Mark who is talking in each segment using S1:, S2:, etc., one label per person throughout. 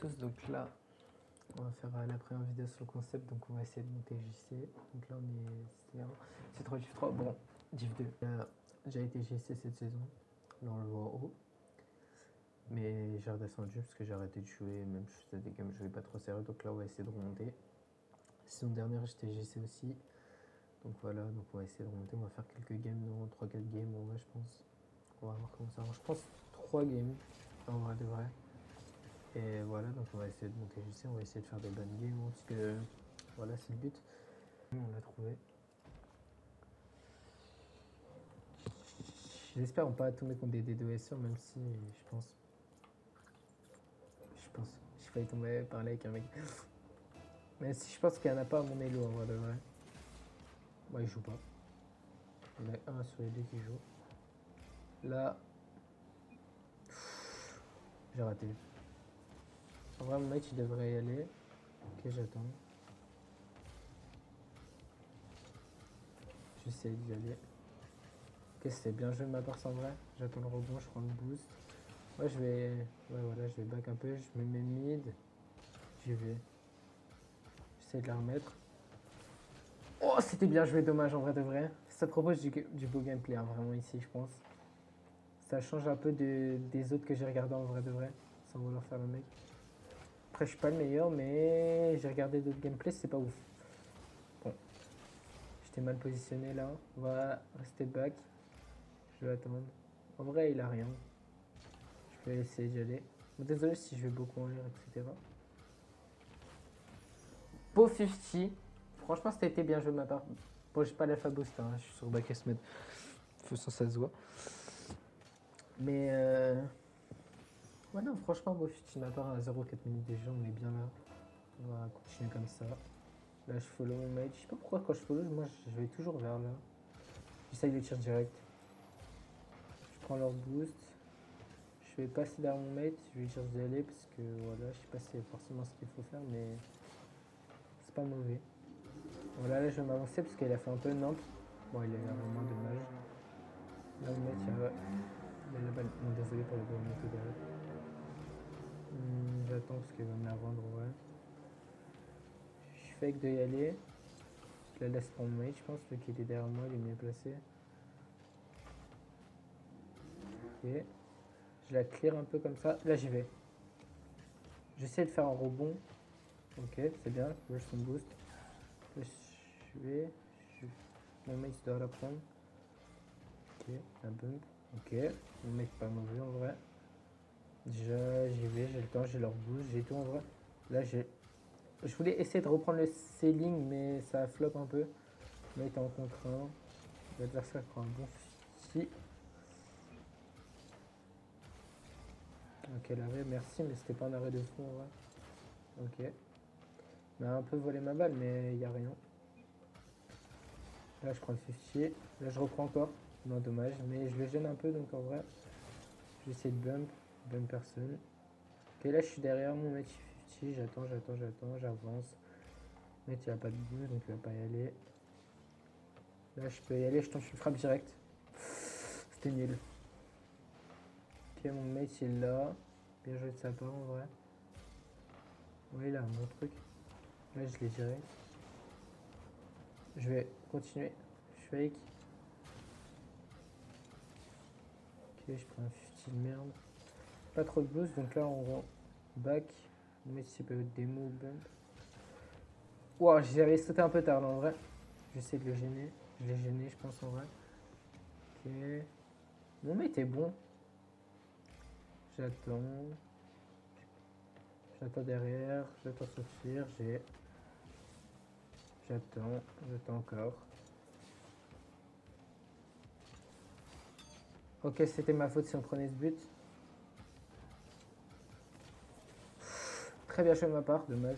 S1: Tous, donc là, on va faire la première vidéo sur le concept, donc on va essayer de monter JC. Donc là, c'est 3 div 3. Bon, div 2. J'ai été JC cette saison, là on le voit en haut. Mais j'ai redescendu parce que j'ai arrêté de jouer, même je faisais des games, je jouais pas trop sérieux, donc là on va essayer de remonter. Saison dernière, j'étais JC aussi. Donc voilà, donc on va essayer de remonter, on va faire quelques games, 3-4 games en vrai, je pense. On va voir comment ça va. Je pense 3 games, en vrai de vrai. Et voilà, donc on va essayer de monter JC, on va essayer de faire des bonnes games, parce que voilà, c'est le but. On l'a trouvé. J'espère ne pas tomber contre des DDoSers, même si je pense. J'ai failli tomber par là avec un mec. Mais si je pense qu'il n'y en a pas à mon elo en vrai de vrai. Moi, il joue pas. Il y en a un sur les deux qui joue. Là, j'ai raté. En vrai, mon mec, il devrait y aller. Ok, j'attends. J'essaye d'y aller. Ok, c'était bien joué de ma part, en vrai. J'attends le rebond, je prends le boost. Ouais, je vais. Ouais, voilà, je vais back un peu. Je me mets mid. J'y vais. J'essaie de la remettre. Oh, c'était bien joué, dommage en vrai de vrai. Ça propose du beau gameplay, hein, vraiment ici, je pense. Ça change un peu des autres que j'ai regardé en vrai de vrai, sans vouloir faire le mec. Après, je suis pas le meilleur, mais j'ai regardé d'autres gameplays, c'est pas ouf. Bon, j'étais mal positionné là. On va rester back. Je vais attendre. En vrai, il a rien. Je vais essayer d'y aller. Bon, désolé si je vais beaucoup en l'air, etc. Beau 50. Franchement, c'était été bien joué de ma part. Bon, j'ai pas l'alpha boost, hein, je suis sur back S-Med. Faut sans ça se voit. Mais ouais, non, franchement, beau 50 de ma part à 0,4 minutes déjà, on est bien là. On va continuer comme ça. Là, je follow mon mate. Je sais pas pourquoi quand je follow, moi je vais toujours vers là. J'essaye de tir direct. Je prends leur boost. Je vais passer derrière mon mate. Je vais dire d'y aller parce que voilà, je sais pas si c'est forcément ce qu'il faut faire, mais c'est pas mauvais. Voilà, là je vais m'avancer parce qu'il a fait un peu nimp. Bon, il a vraiment dommage. Là, mon mate, il a la balle. Bon, désolé pour le ball moto derrière. J'attends parce qu'il va me la vendre, ouais. Je fake de y aller. Je la laisse pour mon mate, je pense, vu qu'il est derrière moi, il est mieux placé. Ok. Je la clear un peu comme ça. Là, j'y vais. J'essaie de faire un rebond. Ok, c'est bien. Rush son boost. Là, je vais. Mon mate doit la prendre. Ok, un bump. Ok. Mon mate pas mauvais en vrai. Déjà, j'y vais, j'ai le temps, j'ai leur boost, j'ai tout en vrai. Là, je voulais essayer de reprendre le ceiling, mais ça flop un peu. Là, il était en contre 1. L'adversaire prend un bon si. Ok, l'arrêt, merci, mais c'était pas un arrêt de fou en vrai. Ok. Il m'a un peu volé ma balle, mais il n'y a rien. Là, je prends le 50. Là, je reprends encore. Non, dommage, mais je le gêne un peu, donc en vrai, je vais essayer de bump. Bump personne. Ok, là, je suis derrière mon mec 50. J'attends, j'avance. Le mec, il a pas de boost, donc il va pas y aller. Là, je peux y aller, je tente une frappe directe. C'était nul. Ok, mon mate, il est là. Bien joué de sa part, en vrai. Ouais, il a un bon truc. Là, je l'ai direct. Je vais continuer. Je fake. Ok, je prends un 50 de merde. Pas trop de boost, donc là, on va back. Mon mate, il peut démo ou bump. Wow, j'avais sauté un peu tard, là, en vrai. J'essaie de le gêner. Je l'ai gêné, je pense, en vrai. Ok. Mon mate est bon. J'attends. J'attends derrière. J'attends sortir. J'attends encore. Ok, c'était ma faute si on prenait ce but. Très bien joué de ma part, dommage.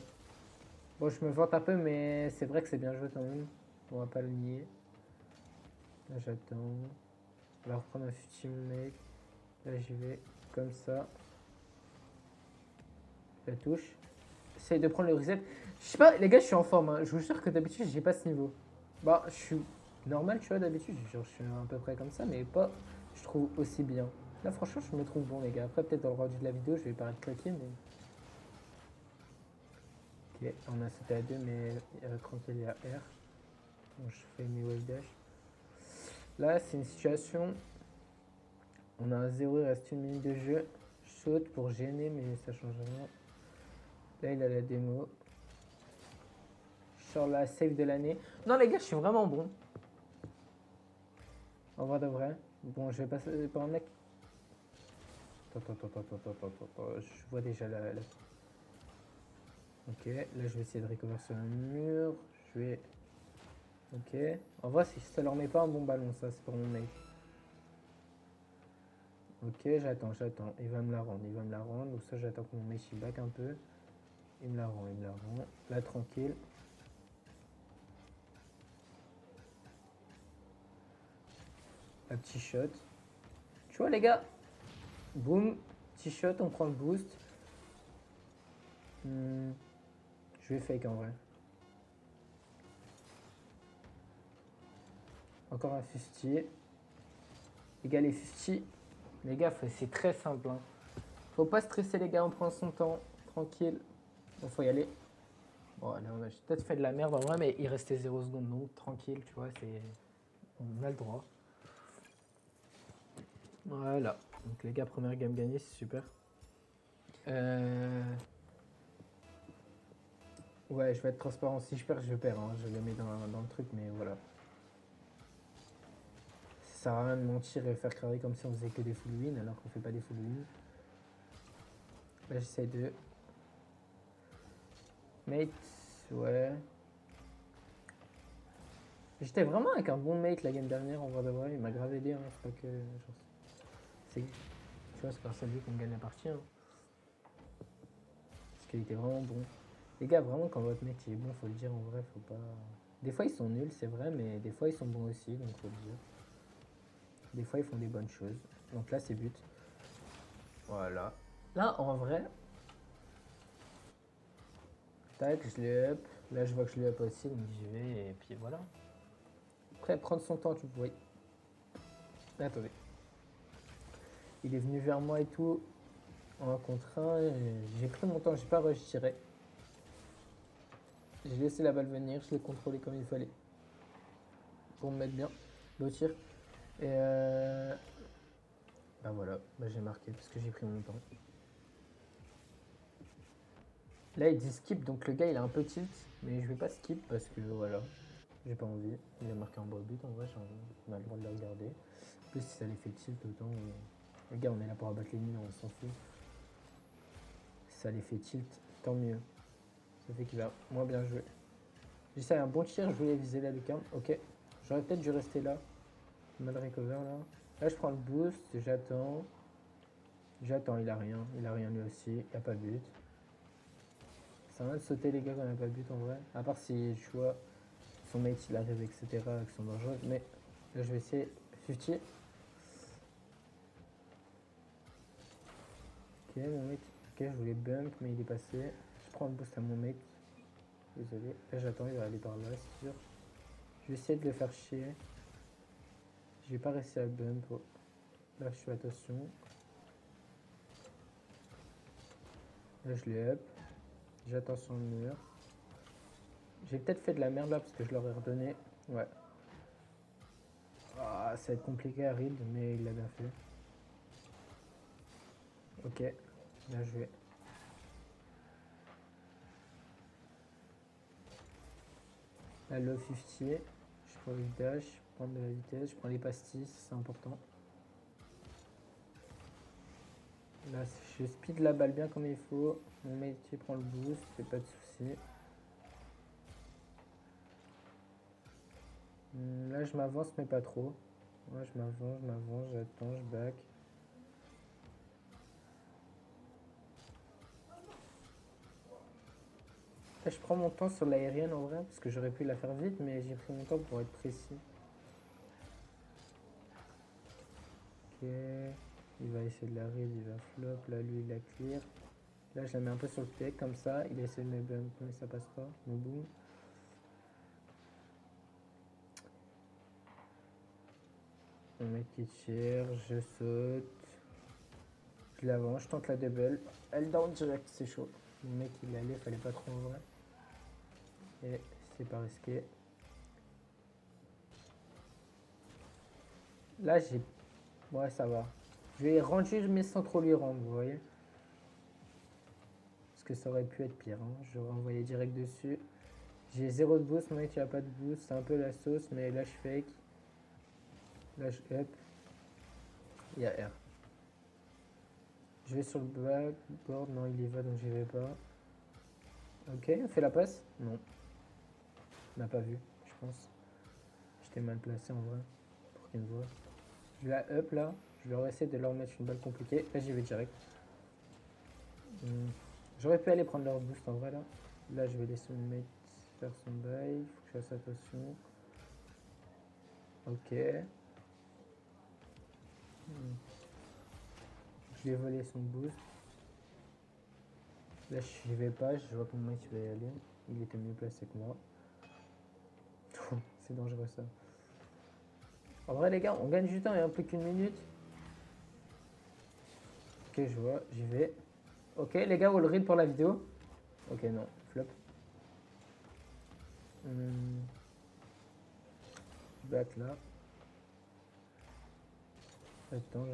S1: Bon, je me vante un peu, mais c'est vrai que c'est bien joué quand même. On va pas le nier. Là, j'attends. On va reprendre un futur mec. Là, j'y vais comme ça. La touche. J'essaye de prendre le reset. Je sais pas, les gars, je suis en forme. Hein. Je vous jure que d'habitude, j'ai pas ce niveau. Bah, je suis normal, tu vois, d'habitude. Genre, je suis à peu près comme ça, mais pas, je trouve, aussi bien. Là, franchement, je me trouve bon, les gars. Après, peut-être dans le rendu de la vidéo, je vais paraître claqué, mais Ok, on a sauté à 2, mais tranquille, il y a R. Bon, je fais mes wave dash. Là, c'est une situation. On a un 0, il reste 1 minute de jeu. Je saute pour gêner, mais ça change rien. Là, il a la démo. Je sors la save de l'année. Non, les gars, je suis vraiment bon. En vrai de vrai. Bon, je vais passer par un mec. Attends. Je vois déjà la. Ok, là, je vais essayer de recover sur un mur. Je vais. Ok. En vrai, si ça leur met pas un bon ballon, ça, c'est pour mon mec. Ok, j'attends. Il va me la rendre. Donc ça, j'attends que mon mec il back un peu. Il me la rend. Là, tranquille. Un petit shot. Tu vois, les gars. Boum. Petit shot, on prend le boost. Je vais fake en vrai. Encore un 50. Les gars, les 50. Les gars, c'est très simple. Hein. Faut pas stresser, les gars. On prend son temps. Tranquille. Bon, faut y aller. Bon, là, on a peut-être fait de la merde en vrai, mais il restait 0 secondes. Donc, tranquille, tu vois. On a le droit. Voilà. Donc, les gars, première game gagnée, c'est super. Ouais, je vais être transparent. Si je perds, je perds. Hein. Je le mets dans le truc, mais voilà. Ça sert à rien de mentir et faire carré comme si on faisait que des full win alors qu'on fait pas des full win. Là, j'essaie de. Mate, ouais. J'étais vraiment avec un bon mate la game dernière en vrai de vrai. Il m'a grave aidé. Hein. C'est pas que. Tu vois, c'est grâce à lui qu'on gagne la partie. Hein. Parce qu'il était vraiment bon. Les gars, vraiment, quand votre mec il est bon, faut le dire en vrai. Faut pas. Des fois, ils sont nuls, c'est vrai, mais des fois, ils sont bons aussi, donc faut le dire. Des fois, ils font des bonnes choses. Donc là, c'est but. Voilà. Là, en vrai. Tac, je l'ai up. Là, je vois que je l'ai up aussi, donc j'y vais, et puis voilà. Après, prendre son temps, tu vois. Attendez. Il est venu vers moi et tout, en 1 contre 1. J'ai pris mon temps, j'ai pas rush tiré. J'ai laissé la balle venir, je l'ai contrôlé comme il fallait. Pour me mettre bien. Le tir. Et bah voilà, bah j'ai marqué parce que j'ai pris mon temps. Là, il dit skip, donc le gars il a un peu tilt, mais je vais pas skip parce que voilà, j'ai pas envie. Il a marqué un beau but en vrai, on a le droit de le regarder. En plus, si ça les fait tilt, autant. Les gars, on est là pour abattre les murs, on s'en fout. Si ça les fait tilt, tant mieux. Ça fait qu'il va moins bien jouer. J'essaie un bon tir, je voulais viser la lucarne. Ok, j'aurais peut-être dû rester là. Mal recover là. Là, je prends le boost, j'attends. J'attends, il a rien lui aussi, il n'y a pas de but. Ça va de sauter les gars quand il n'y a pas de but en vrai. À part si tu vois son mate il arrive etc. qui sont dangereux. Mais là je vais essayer 50. Ok mon mate. Ok je voulais bump mais il est passé. Je prends le boost à mon mate. Désolé. Là j'attends, il va aller par là c'est sûr. Je vais essayer de le faire chier. Je vais pas rester à bump. Là je fais attention. Là je l'ai up. J'attends sur le mur. J'ai peut-être fait de la merde là parce que je leur ai redonné. Ouais. Ah, ça va être compliqué à read, mais il l'a bien fait. Ok, bien joué. La low 50. Je prends le dash, je prends de la vitesse, je prends les pastilles, c'est important. Là, je speed la balle bien comme il faut. Mon métier prend le boost, c'est pas de souci. Là, je m'avance, mais pas trop. Moi, je m'avance, j'attends, je back. Là, je prends mon temps sur l'aérienne en vrai, parce que j'aurais pu la faire vite, mais j'ai pris mon temps pour être précis. Ok. Il va essayer de la read, il va flop. Là, lui, il la clear. Là, je la mets un peu sur le pied, comme ça. Il essaie de me bump, mais ça passe pas. Mais boum. Mon mec qui tire, je saute. Je l'avance, je tente la double. Elle down direct, c'est chaud. Mon mec, il allait, fallait pas trop en vrai. Et c'est pas risqué. Là, j'ai... Ouais, ça va. Je vais rendre juste, mais sans trop lui rendre, vous voyez. Parce que ça aurait pu être pire. Hein. J'aurais envoyé direct dessus. J'ai 0 de boost, mec, il n'y a pas de boost. C'est un peu la sauce, mais là, je fake. Là, je up. Il y a R. Je vais sur le backboard. Non, il y va, donc j'y vais pas. Ok, on fait la passe? Non. On n'a pas vu, je pense. J'étais mal placé en vrai. Pour qu'il me voit. Je la up là. Je vais essayer de leur mettre une balle compliquée. Là, j'y vais direct. J'aurais pu aller prendre leur boost en vrai là. Là, je vais laisser mon mate faire son bail. Il faut que je fasse attention. Ok. Je lui ai volé son boost. Là, je n'y vais pas. Je vois que mon mate va y aller. Il était mieux placé que moi. C'est dangereux ça. En vrai, les gars, on gagne du temps. Il y a un peu qu'une minute. Ok, je vois. J'y vais. Ok, les gars, all read pour la vidéo. Ok, non. Flop. Back là. J'attends.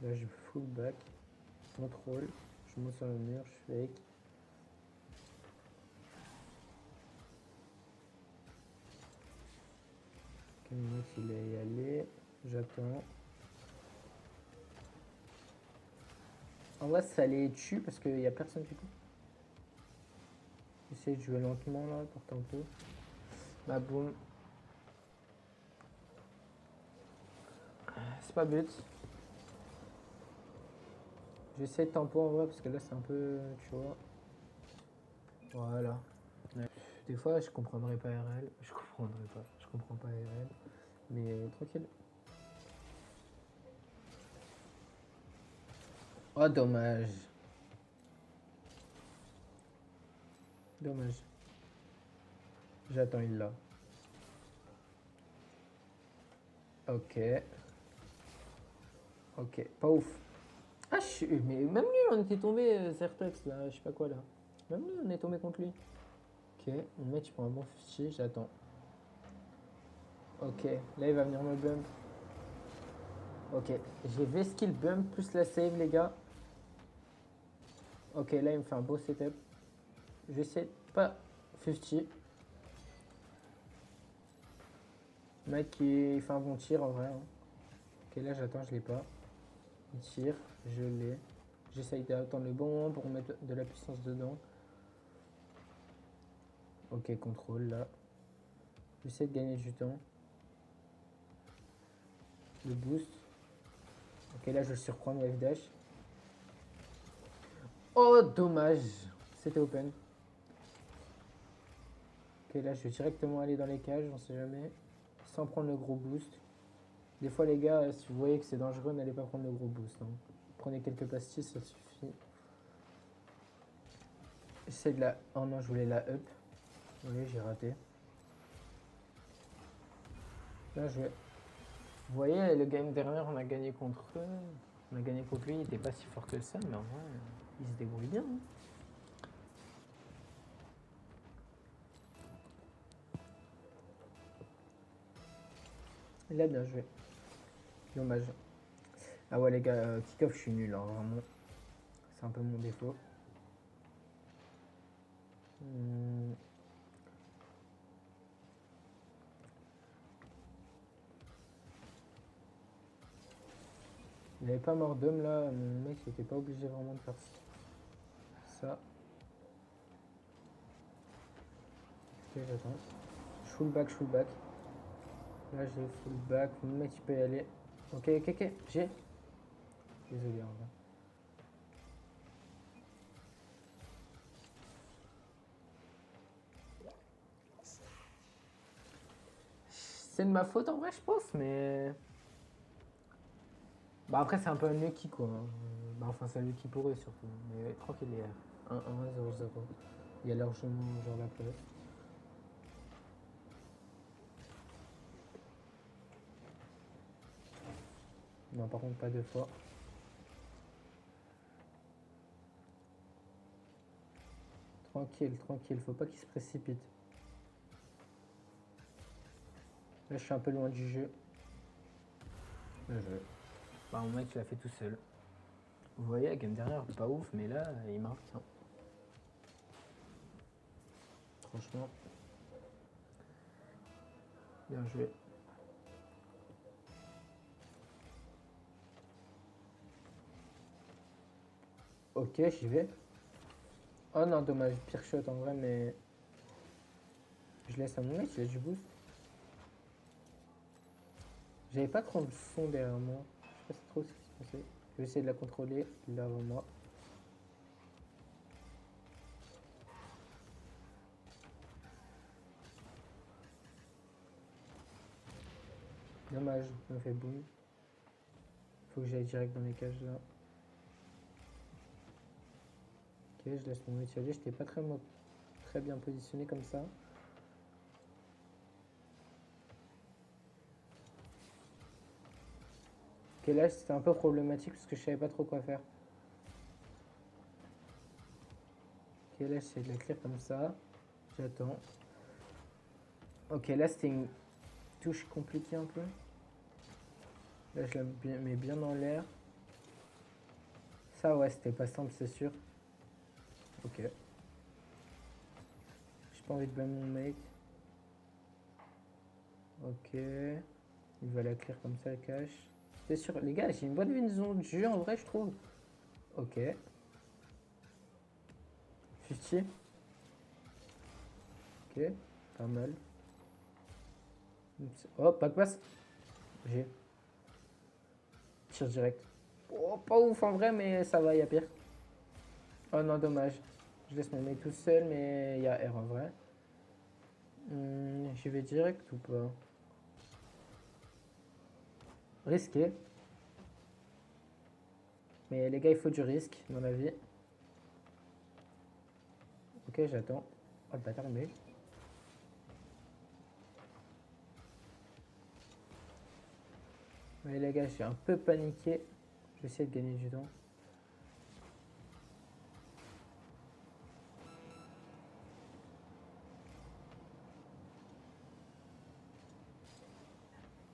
S1: Là, je full back. Contrôle. Je monte sur le mur. Je fake. Ok, le mec, il est y aller. J'attends. En vrai, ça les tue parce qu'il n'y a personne du coup. J'essaie de jouer lentement là pour tempo. Bah boum. C'est pas but. J'essaie de tempo en vrai parce que là c'est un peu. Tu vois. Voilà. Ouais. Des fois je comprendrais pas RL. Je comprends pas RL. Mais tranquille. Oh dommage. Dommage. J'attends il là. Ok. Ok. Pas ouf. Ah je suis. Mais même lui on était tombé Zertex là. Je sais pas quoi là. Même lui on est tombé contre lui. Ok. Le mec il prend un bon fichier. J'attends. Ok. Là il va venir me bump. Ok, j'ai V-skill bump plus la save, les gars. Ok, là, il me fait un beau setup. J'essaie pas 50. Mec, il fait un bon tir, en vrai. Hein. Ok, là, j'attends, je l'ai pas. Il tire, je l'ai. J'essaye d'attendre le bon moment pour mettre de la puissance dedans. Ok, contrôle, là. J'essaie de gagner du temps. Le boost. Ok, là, je le surprends, le F-dash. Oh, dommage. C'était open. Ok, là, je vais directement aller dans les cages, on sait jamais. Sans prendre le gros boost. Des fois, les gars, si vous voyez que c'est dangereux, n'allez pas prendre le gros boost. Hein. Prenez quelques pastilles, ça suffit. J'essaie de la... Oh non, je voulais la up. Oui, j'ai raté. Là, je vais... Vous voyez, le game dernier, on a gagné contre eux. On a gagné contre lui, il n'était pas si fort que ça, mais en vrai, il se débrouille bien. Hein. Il a bien joué. Dommage. Ah ouais, les gars, kick-off, je suis nul, hein, vraiment. C'est un peu mon défaut. Il n'avait pas mort d'homme là, mon mec, il était pas obligé vraiment de faire ça. Ok, j'attends. Full back. Là, j'ai full back. Mon mec, il peut y aller. Ok, j'ai. Désolé, en vrai. C'est de ma faute en vrai, je pense, mais. Bah, après, c'est un peu un lucky quoi. Bah, enfin, c'est un lucky pour eux surtout. Mais tranquille, il y a 1-1, 0-0. Il y a largement genre la place. Non, par contre, pas deux fois. Tranquille, tranquille, faut pas qu'il se précipite. Là, je suis un peu loin du jeu. Le jeu. Bah, mon mec, il l'a fait tout seul. Vous voyez, la game derrière, pas ouf, mais là, il marque. Hein. Franchement, bien joué. Ok, j'y vais. Oh non, dommage, pire shot en vrai, mais je laisse à mon mec, il a du boost. J'avais pas trop de son derrière moi. Je sais pas trop ce qui se passait. Je vais essayer de la contrôler, là avant moi. Dommage, ça me fait boum. Faut que j'aille direct dans les cages là. Ok, je laisse mon mec y aller. J'étais pas très bien positionné comme ça. Ok, là c'était un peu problématique parce que je savais pas trop quoi faire. Ok, là j'essaie de la clear comme ça. J'attends. Ok, là c'était une touche compliquée un peu. Là je la mets bien dans l'air. Ça ouais, c'était pas simple, c'est sûr. Ok. J'ai pas envie de blâmer mon mec. Ok. Il va la clear comme ça, la cache. C'est sûr, les gars, j'ai une bonne vision de jeu en vrai, je trouve. Ok. 50. Ok, pas mal. Oh, pas de passe. J'ai. Tire direct. Oh, pas ouf en vrai, mais ça va, y a pire. Oh non, dommage. Je laisse mon mec tout seul, mais il y a R en vrai. J'y vais direct ou pas? Risqué. Mais les gars, il faut du risque dans la vie. Ok, j'attends. Oh, le bâtard, mais. Mais les gars, j'ai un peu paniqué. Je vais essayer de gagner du temps.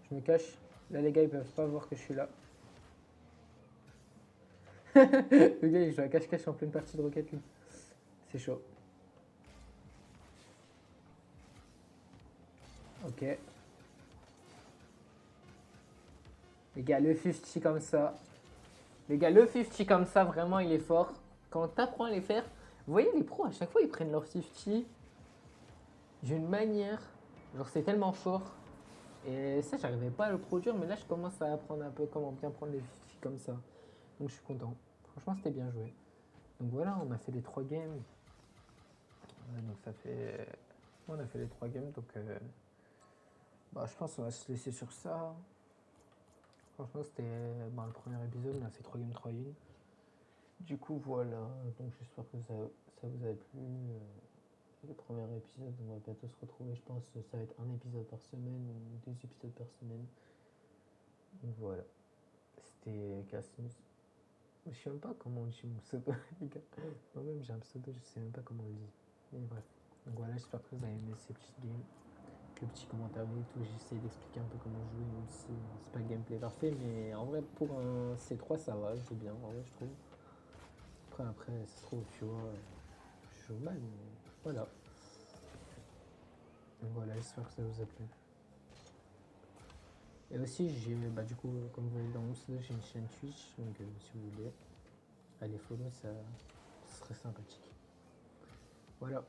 S1: Je me cache. Là, les gars, ils peuvent pas voir que je suis là. Le gars, il joue à cache-cache en pleine partie de Rocket League. C'est chaud. Ok. Les gars, le 50 comme ça. Les gars, le 50 comme ça, vraiment, il est fort. Quand t'apprends à les faire, vous voyez, les pros, à chaque fois, ils prennent leur 50 d'une manière. Genre, c'est tellement fort. Et ça, j'arrivais pas à le produire, mais là, je commence à apprendre un peu comment bien prendre les 50 comme ça. Donc, je suis content. Franchement, c'était bien joué. Donc, voilà, on a fait les 3 games. Donc, ça fait. On a fait les 3 games, donc. Bah, je pense qu'on va se laisser sur ça. Franchement, c'était le premier épisode. On a fait 3 games, 3 1. Du coup, voilà. Donc, j'espère que ça vous a plu. Le premier épisode, on va bientôt se retrouver. Je pense que ça va être un épisode par semaine, 2 épisodes par semaine. Donc voilà. C'était Casmus. Je sais même pas comment on dit mon pseudo, les gars. Moi-même, j'ai un pseudo, je sais même pas comment on le dit. Mais bref. Donc voilà, j'espère que vous avez aimé ces petites games. Le petit commentaire et tout, j'essaie d'expliquer un peu comment jouer, même si c'est pas le gameplay parfait. Mais en vrai, pour un C3, ça va, je joue bien, en vrai, je trouve. Après, ça se trouve, tu vois, je joue mal, mais voilà. Donc voilà, j'espère que ça vous a plu. Et aussi, du coup, comme vous voyez dans mon pseudo, j'ai une chaîne Twitch, donc si vous voulez, allez follow, ça serait sympathique. Voilà.